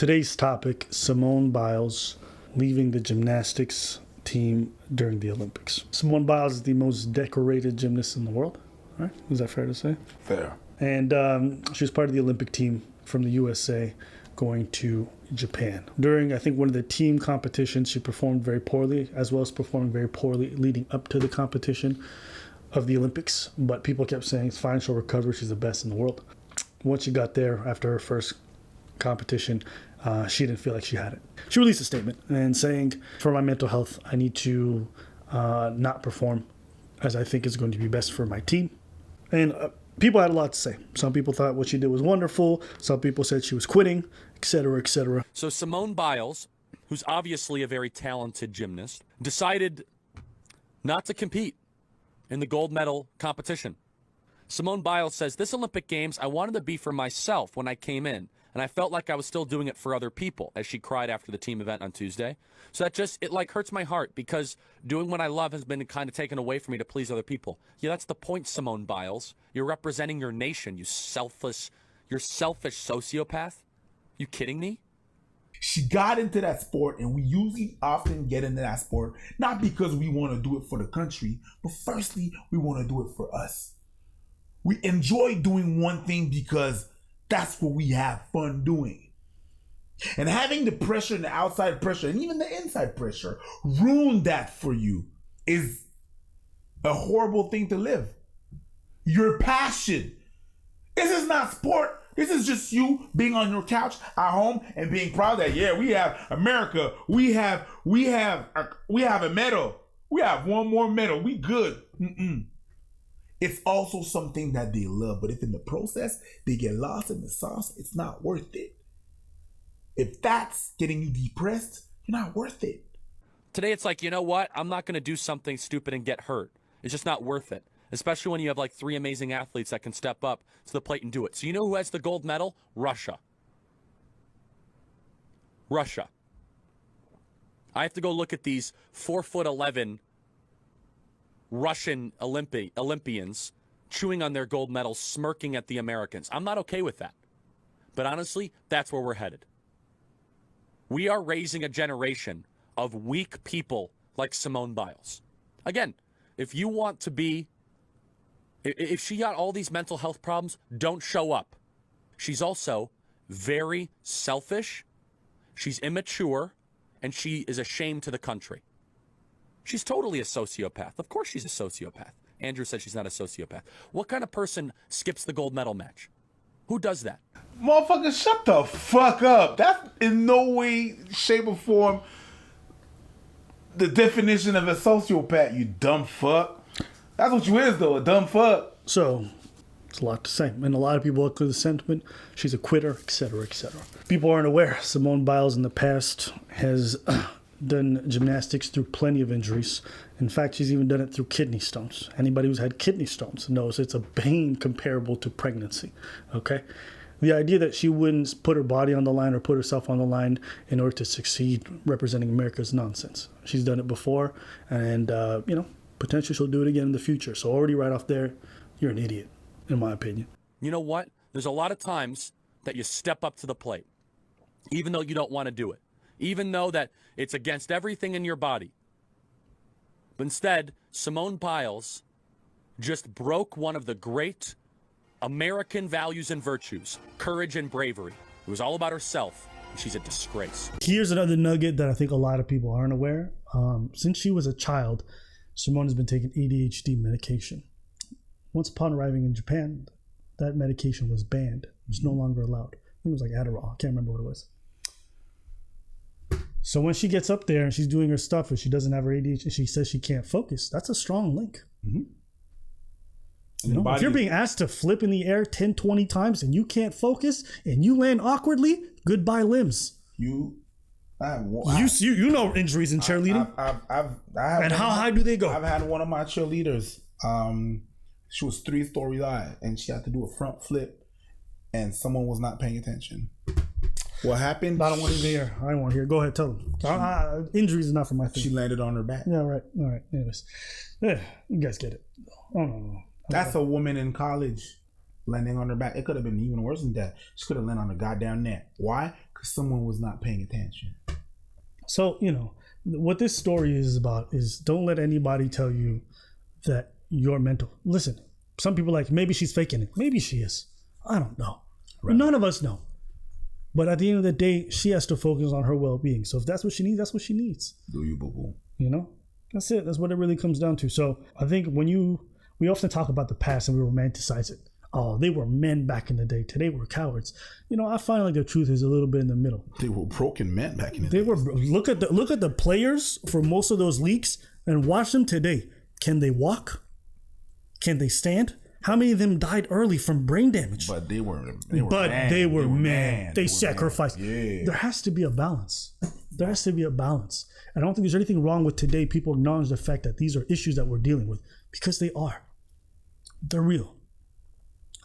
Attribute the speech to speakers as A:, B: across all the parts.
A: Today's topic, Simone Biles leaving the gymnastics team during the Olympics. Simone Biles is the most decorated gymnast in the world, right? Is that fair to say?
B: Fair.
A: And she was part of the Olympic team from the USA going to Japan. During, I think, one of the team competitions, she performed very poorly, as well as performing very poorly leading up to the competition of the Olympics. But people kept saying, it's fine, she'll recover, she's the best in the world. Once she got there, after her first competition, she didn't feel like she had it. She released a statement and saying, for my mental health, I need to not perform as I think is going to be best for my team. And people had a lot to say. Some people thought what she did was wonderful. Some people said she was quitting, etc., etc.
C: So Simone Biles, who's obviously a very talented gymnast, decided not to compete in the gold medal competition. Simone Biles says, this Olympic Games, I wanted to be for myself when I came in, and I felt like I was still doing it for other people, as she cried after the team event on Tuesday. So that just, it like hurts my heart, because doing what I love has been kind of taken away from me to please other people. Yeah, that's the point, Simone Biles. You're representing your nation, you're selfish sociopath. You kidding me?
B: She got into that sport, and we usually often get into that sport, not because we want to do it for the country, but firstly, we want to do it for us. We enjoy doing one thing because that's what we have fun doing. And having the pressure and the outside pressure and even the inside pressure ruin that for you is a horrible thing to live. Your passion. This is not sport. This is just you being on your couch at home and being proud that, yeah, we have America. We have a medal. We have one more medal. We good. It's also something that they love, but if in the process they get lost in the sauce, it's not worth it. If that's getting you depressed, you're not worth it.
C: Today it's like, you know what? I'm not going to do something stupid and get hurt. It's just not worth it. Especially when you have like three amazing athletes that can step up to the plate and do it. So you know who has the gold medal? Russia. Russia. I have to go look at these 4'11" Russian Olympians chewing on their gold medals, smirking at the Americans. I'm not okay with that. But honestly, that's where we're headed. We are raising a generation of weak people like Simone Biles. Again, if you want to be, if she got all these mental health problems, don't show up. She's also very selfish, she's immature, and she is a shame to the country. She's totally a sociopath. Of course she's a sociopath. Andrew said she's not a sociopath. What kind of person skips the gold medal match? Who does that?
B: Motherfucker, shut the fuck up. That's in no way, shape, or form the definition of a sociopath, you dumb fuck. That's what you is, though, a dumb fuck.
A: So, it's a lot to say. And a lot of people echo the sentiment. She's a quitter, etc., etc. People aren't aware. Simone Biles in the past has done gymnastics through plenty of injuries. In fact, she's even done it through kidney stones. Anybody who's had kidney stones knows it's a pain comparable to pregnancy, okay? The idea that she wouldn't put her body on the line or put herself on the line in order to succeed representing America is nonsense. She's done it before, and, potentially she'll do it again in the future. So already right off there, you're an idiot, in my opinion.
C: You know what? There's a lot of times that you step up to the plate, even though you don't want to do it. Even though that it's against everything in your body. But instead, Simone Biles just broke one of the great American values and virtues, courage and bravery. It was all about herself, and she's a disgrace.
A: Here's another nugget that I think a lot of people aren't aware. Since she was a child, Simone has been taking ADHD medication. Once upon arriving in Japan, that medication was banned. It was no longer allowed. It was like Adderall. I can't remember what it was. So when she gets up there and she's doing her stuff and she doesn't have her ADHD, she says she can't focus. That's a strong link.
B: Mm-hmm.
A: If you're being asked to flip in the air 10, 20 times and you can't focus and you land awkwardly, goodbye limbs. You know injuries in cheerleading. And how high do they go?
B: I've had one of my cheerleaders. She was 3-story high and she had to do a front flip and someone was not paying attention. What happened?
A: I don't want to hear. I don't want to hear. Go ahead, tell them. Injuries is not for my thing.
B: She landed on her back.
A: Yeah, right. All right. Anyways, you guys get it. Oh no.
B: That's a woman in college landing on her back. It could have been even worse than that. She could have landed on her goddamn neck. Why? Because because someone was not paying attention.
A: So, what this story is about is don't let anybody tell you that you're mental. Listen, some people are like, maybe she's faking it. Maybe she is. I don't know. Right. None of us know. But at the end of the day, she has to focus on her well-being. So if that's what she needs, that's what she needs.
B: Do you, boo-boo?
A: That's it. That's what it really comes down to. So I think we often talk about the past and we romanticize it. Oh, they were men back in the day. Today we're cowards. I find like the truth is a little bit in the middle.
B: They were broken men back in the day.
A: Look at the players for most of those leagues and watch them today. Can they walk? Can they stand? How many of them died early from brain damage?
B: But they were
A: men. They sacrificed. Yeah. There has to be a balance. There has to be a balance. I don't think there's anything wrong with today. People acknowledge the fact that these are issues that we're dealing with because they are. They're real.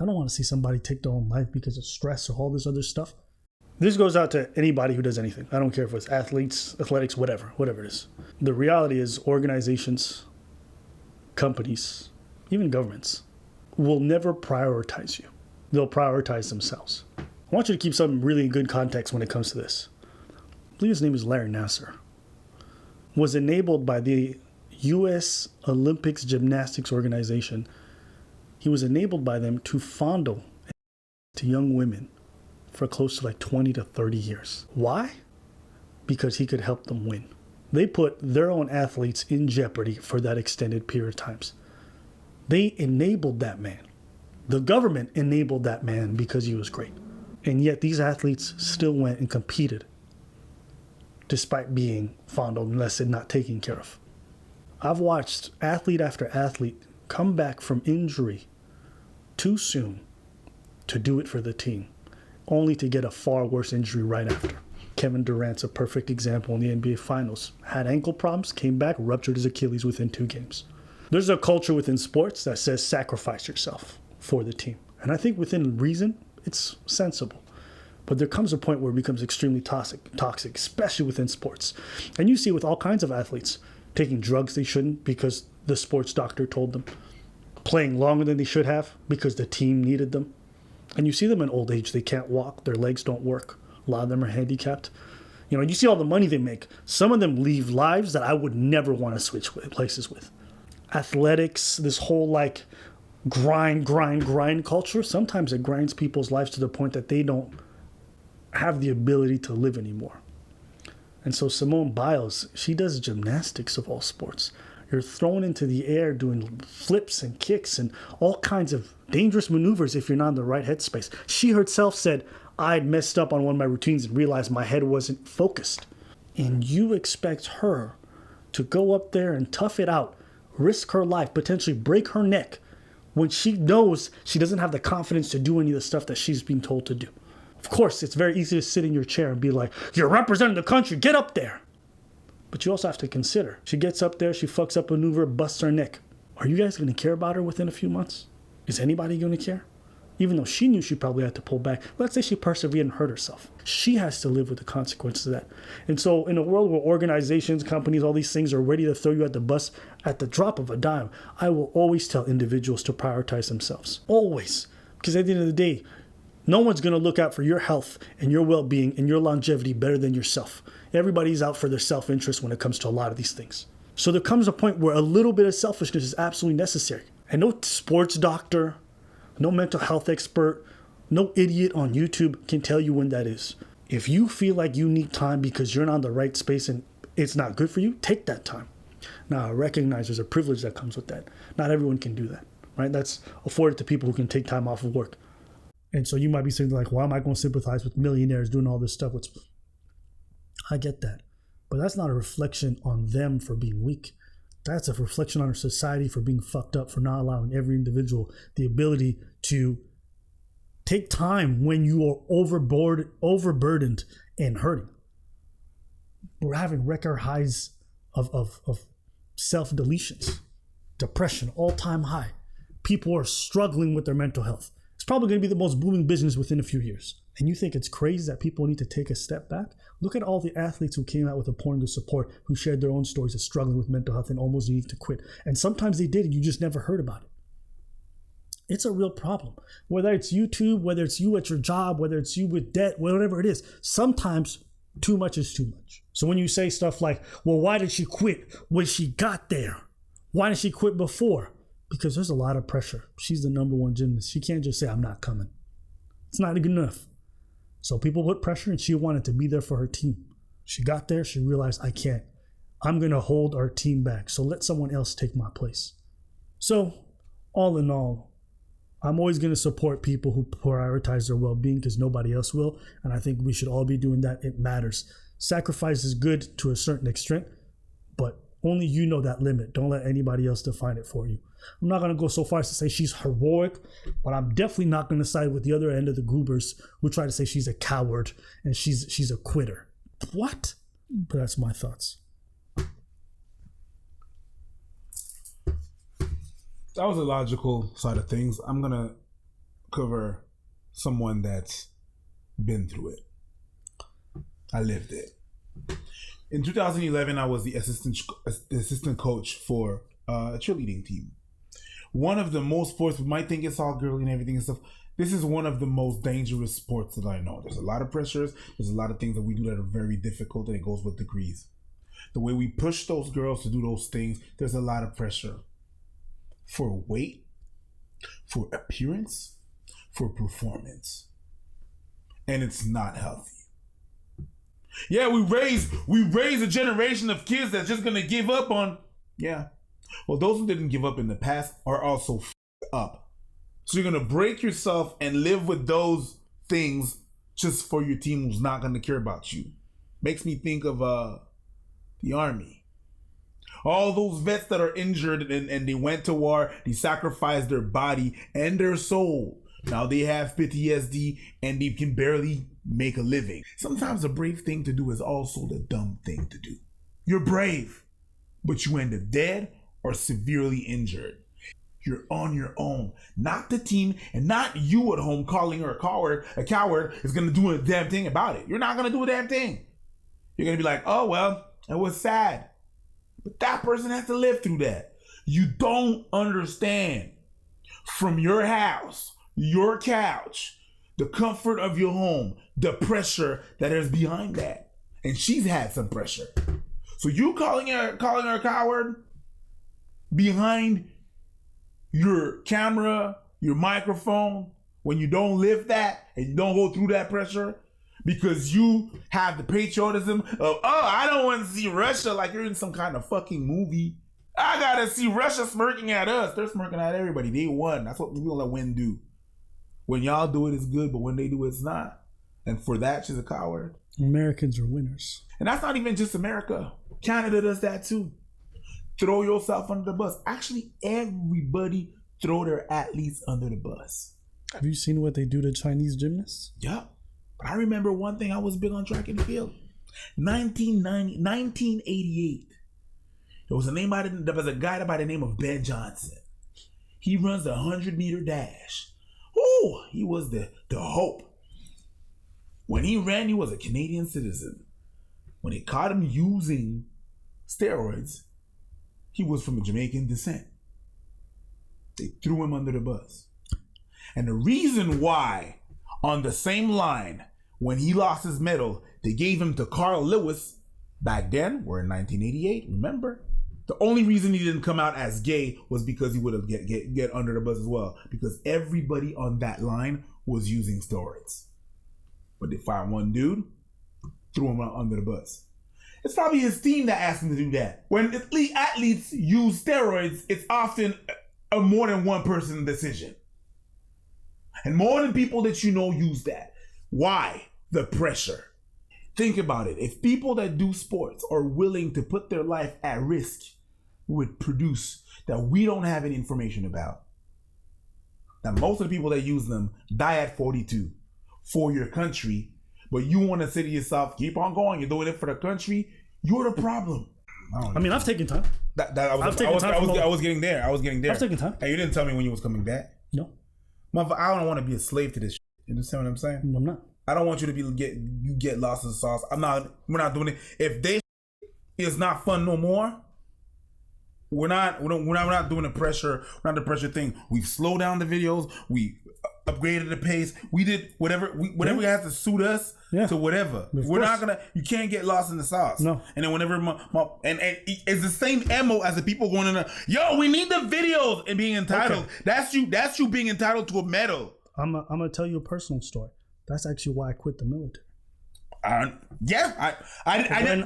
A: I don't want to see somebody take their own life because of stress or all this other stuff. This goes out to anybody who does anything. I don't care if it's athletes, athletics, whatever it is. The reality is organizations, companies, even governments will never prioritize you. They'll prioritize themselves. I want you to keep some really good context when it comes to this. I believe his name is Larry Nassar. Was enabled by the U.S. Olympics Gymnastics Organization. He was enabled by them to fondle to young women for close to like 20 to 30 years. Why? Because he could help them win. They put their own athletes in jeopardy for that extended period of times. They enabled that man. The government enabled that man because he was great. And yet these athletes still went and competed despite being fondled, molested, not taken care of. I've watched athlete after athlete come back from injury too soon to do it for the team, only to get a far worse injury right after. Kevin Durant's a perfect example in the NBA Finals. Had ankle problems, came back, ruptured his Achilles within 2 games. There's a culture within sports that says sacrifice yourself for the team. And I think within reason, it's sensible. But there comes a point where it becomes extremely toxic, especially within sports. And you see with all kinds of athletes taking drugs they shouldn't because the sports doctor told them, playing longer than they should have because the team needed them. And you see them in old age, they can't walk, their legs don't work. A lot of them are handicapped. You see all the money they make. Some of them leave lives that I would never want to switch places with. Athletics, this whole like grind culture, sometimes it grinds people's lives to the point that they don't have the ability to live anymore. And so Simone Biles, she does gymnastics of all sports. You're thrown into the air doing flips and kicks and all kinds of dangerous maneuvers if you're not in the right headspace. She herself said, I'd messed up on one of my routines and realized my head wasn't focused. And you expect her to go up there and tough it out, risk her life, potentially break her neck, when she knows she doesn't have the confidence to do any of the stuff that she's being told to do. Of course, it's very easy to sit in your chair and be like, you're representing the country, get up there. But you also have to consider, she gets up there, she fucks up a maneuver, busts her neck. Are you guys going to care about her within a few months? Is anybody going to care? Even though she knew she probably had to pull back. Let's say she persevered and hurt herself. She has to live with the consequences of that. And so in a world where organizations, companies, all these things are ready to throw you at the bus at the drop of a dime, I will always tell individuals to prioritize themselves. Always. Because at the end of the day, no one's going to look out for your health and your well-being and your longevity better than yourself. Everybody's out for their self-interest when it comes to a lot of these things. So there comes a point where a little bit of selfishness is absolutely necessary. And no sports doctor, no mental health expert, no idiot on YouTube can tell you when that is. If you feel like you need time because you're not in the right space and it's not good for you, take that time. Now, I recognize there's a privilege that comes with that. Not everyone can do that, right? That's afforded to people who can take time off of work. And so you might be saying like, why am I going to sympathize with millionaires doing all this stuff? I get that. But that's not a reflection on them for being weak. That's a reflection on our society for being fucked up, for not allowing every individual the ability to take time when you are overburdened and hurting. We're having record highs of self-deletions, depression, all-time high. People are struggling with their mental health. It's probably going to be the most booming business within a few years. And you think it's crazy that people need to take a step back? Look at all the athletes who came out with a point of support, who shared their own stories of struggling with mental health and almost needing to quit. And sometimes they did, and you just never heard about it. It's a real problem. Whether it's YouTube, whether it's you at your job, whether it's you with debt, whatever it is, sometimes too much is too much. So when you say stuff like, well, why did she quit when she got there? Why did she quit before? Because there's a lot of pressure. She's the number one gymnast. She can't just say, I'm not coming. It's not good enough. So people put pressure and she wanted to be there for her team. She got there. She realized, I can't. I'm going to hold our team back. So let someone else take my place. So all in all, I'm always going to support people who prioritize their well-being because nobody else will. And I think we should all be doing that. It matters. Sacrifice is good to a certain extent, but only you know that limit. Don't let anybody else define it for you. I'm not going to go so far as to say she's heroic, but I'm definitely not going to side with the other end of the goobers who try to say she's a coward and she's a quitter. What? But that's my thoughts.
B: That was a logical side of things. I'm going to cover someone that's been through it. I lived it. In 2011, I was the assistant coach for a cheerleading team. One of the most sports, we might think it's all girly and everything and stuff. This is one of the most dangerous sports that I know. There's a lot of pressures. There's a lot of things that we do that are very difficult, and it goes with degrees. The way we push those girls to do those things, there's a lot of pressure for weight, for appearance, for performance. And it's not healthy. Yeah, we raise a generation of kids that's just gonna give up on. Yeah. Well, those who didn't give up in the past are also up. So you're gonna break yourself and live with those things just for your team who's not gonna care about you. Makes me think of the Army. All those vets that are injured and they went to war, they sacrificed their body and their soul. Now they have PTSD and they can barely make a living. Sometimes the brave thing to do is also the dumb thing to do. You're brave, but you end up dead or severely injured. You're on your own. Not the team and not you at home calling her a coward. A coward is going to do a damn thing about it. You're not going to do a damn thing. You're going to be like, oh, well, it was sad. But that person has to live through that. You don't understand. From your house, your couch, the comfort of your home, the pressure that is behind that. And she's had some pressure. So you calling her a coward behind your camera, your microphone, when you don't live that and you don't go through that pressure because you have the patriotism of, oh, I don't want to see Russia like you're in some kind of fucking movie. I gotta see Russia smirking at us. They're smirking at everybody. They won. That's what people that win do. When y'all do it, it's good, but when they do it, it's not. And for that, she's a coward.
A: Americans are winners.
B: And that's not even just America. Canada does that too. Throw yourself under the bus. Actually, everybody throw their athletes under the bus.
A: Have you seen what they do to Chinese gymnasts?
B: Yep. I remember one thing, I was big on track and field. 1988. There was a guy by the name of Ben Johnson. He runs the 100-meter dash. Ooh, he was the hope. When he ran, he was a Canadian citizen. When they caught him using steroids, he was from a Jamaican descent. They threw him under the bus. And the reason why, on the same line, when he lost his medal, they gave him to Carl Lewis, back then, we're in 1988, remember? The only reason he didn't come out as gay was because he would have get under the bus as well. Because everybody on that line was using steroids. But they found one dude, threw him out under the bus. It's probably his team that asked him to do that. When athletes use steroids, it's often a more than one person decision. And more than people that you know use that. Why? The pressure. Think about it. If people that do sports are willing to put their life at risk, would produce that we don't have any information about. That most of the people that use them die at 42 for your country, but you want to say to yourself, keep on going, you're doing it for the country, you're the problem.
A: I mean, I've taken time.
B: I was getting there. I've
A: taken time.
B: And you didn't tell me when you was coming back.
A: No.
B: I don't want to be a slave to this shit. You understand what I'm saying?
A: I'm not.
B: I don't want you to get lost in the sauce. We're not doing it. If this is not fun no more, we're not doing the pressure. We're not the pressure thing. We've slowed down the videos. We upgraded the pace. We did whatever has to suit us to whatever. We're not gonna. You can't get lost in the sauce.
A: No.
B: And then whenever and it's the same MO as the people going in there. Yo, we need the videos and being entitled. Okay. That's you being entitled to a medal.
A: I'm gonna tell you a personal story. That's actually why I quit the military.
B: I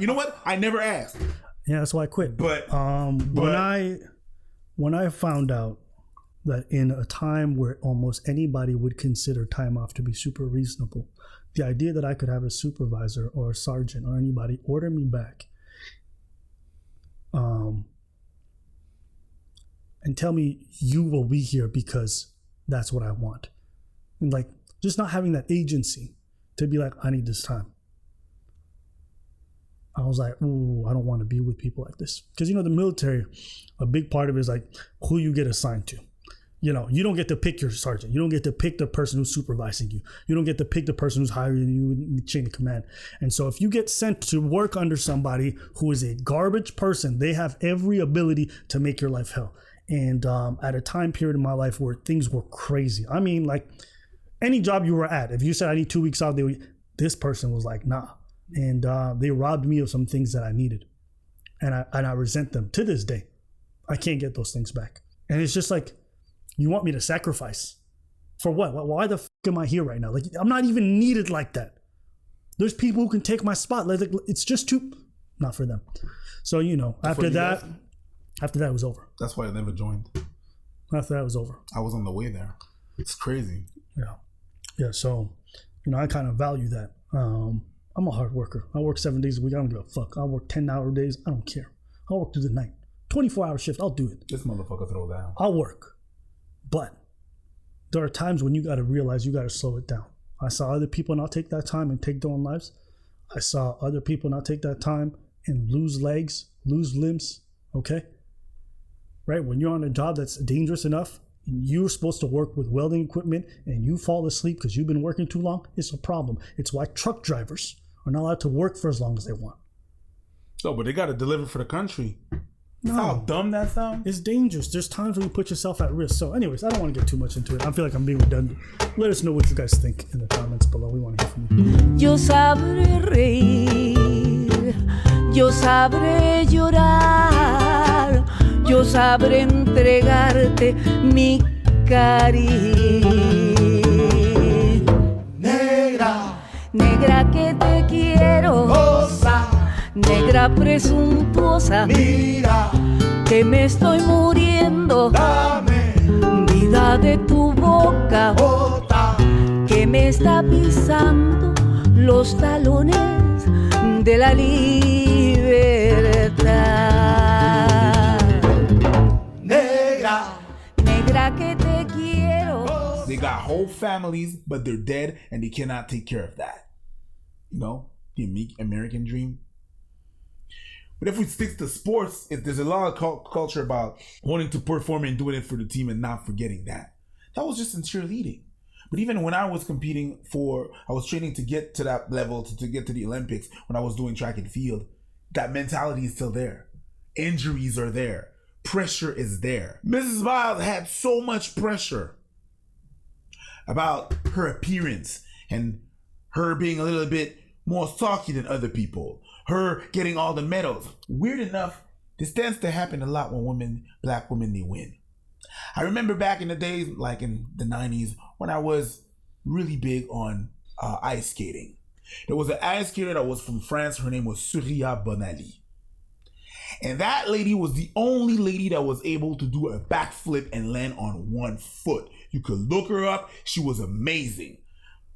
B: you know what? I never asked.
A: Yeah, that's why I quit.
B: But
A: when I found out that in a time where almost anybody would consider time off to be super reasonable, the idea that I could have a supervisor or a sergeant or anybody order me back and tell me you will be here because that's what I want. And like just not having that agency to be like, I need this time. I was like, ooh, I don't want to be with people like this. Because, the military, a big part of it is like who you get assigned to. You don't get to pick your sergeant. You don't get to pick the person who's supervising you. You don't get to pick the person who's hiring you in the chain of command. And so if you get sent to work under somebody who is a garbage person, they have every ability to make your life hell. And at a time period in my life where things were crazy. I mean, like any job you were at, if you said I need 2 weeks off, this person was like, nah. And they robbed me of some things that I needed. And I resent them to this day. I can't get those things back. And it's just like, you want me to sacrifice? For what? Why the f am I here right now? Like, I'm not even needed like that. There's people who can take my spot. Like it's just too, not for them. So, after that, it was over.
B: That's why I never joined.
A: After that, it was over.
B: I was on the way there. It's crazy.
A: Yeah. Yeah. So, I kind of value that. I'm a hard worker. I work 7 days a week. I don't give a fuck. I'll work 10-hour days. I don't care. I'll work through the night. 24-hour shift. I'll do it.
B: This motherfucker throw down.
A: I'll work. But there are times when you got to realize you got to slow it down. I saw other people not take that time and take their own lives. I saw other people not take that time and lose legs, lose limbs. Okay? Right? When you're on a job that's dangerous enough, and you're supposed to work with welding equipment and you fall asleep because you've been working too long, it's a problem. It's why truck drivers are not allowed to work for as long as they want.
B: No, but they got to deliver for the country.
A: No.
B: How dumb that sounds?
A: It's dangerous. There's times when you put yourself at risk. So anyways, I don't want to get too much into it. I feel like I'm being redundant. Let us know what you guys think in the comments below. We want to hear from you.
D: Yo sabré reír, yo sabré llorar, yo sabré entregarte mi cariño. Negra, negra que te quiero,
E: Rosa,
D: negra presuntuosa,
E: mira,
D: que me estoy muriendo,
E: dame
D: vida de tu boca,
E: otra.
D: que me está pisando los talones de la libertad.
E: Negra,
D: Negra que te quiero.
B: They got whole families, but they're dead and they cannot take care of that. The American dream. But if we stick to sports, there's a lot of culture about wanting to perform and doing it for the team and not forgetting that. That was just in cheerleading. But even when I was competing I was training to get to that level, to get to the Olympics, when I was doing track and field, that mentality is still there. Injuries are there. Pressure is there. Mrs. Biles had so much pressure about her appearance and her being a little bit more stocky than other people. Her getting all the medals. Weird enough, this tends to happen a lot when black women, they win. I remember back in the days, like in the 90s, when I was really big on ice skating. There was an ice skater that was from France. Her name was Surya Bonali. And that lady was the only lady that was able to do a backflip and land on one foot. You could look her up. She was amazing.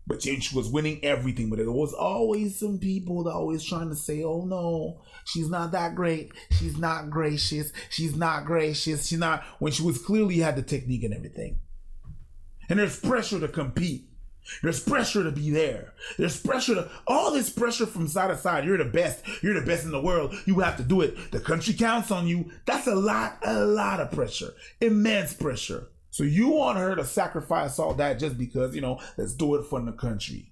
B: But she was winning everything. But there was always some people that always trying to say, oh no, she's not that great. She's not gracious. She's not gracious. She's not, when she was clearly had the technique and everything. And there's pressure to compete. There's pressure to be there. There's all this pressure from side to side. You're the best. You're the best in the world. You have to do it. The country counts on you. That's a lot of pressure. Immense pressure. So you want her to sacrifice all that just because, let's do it for the country.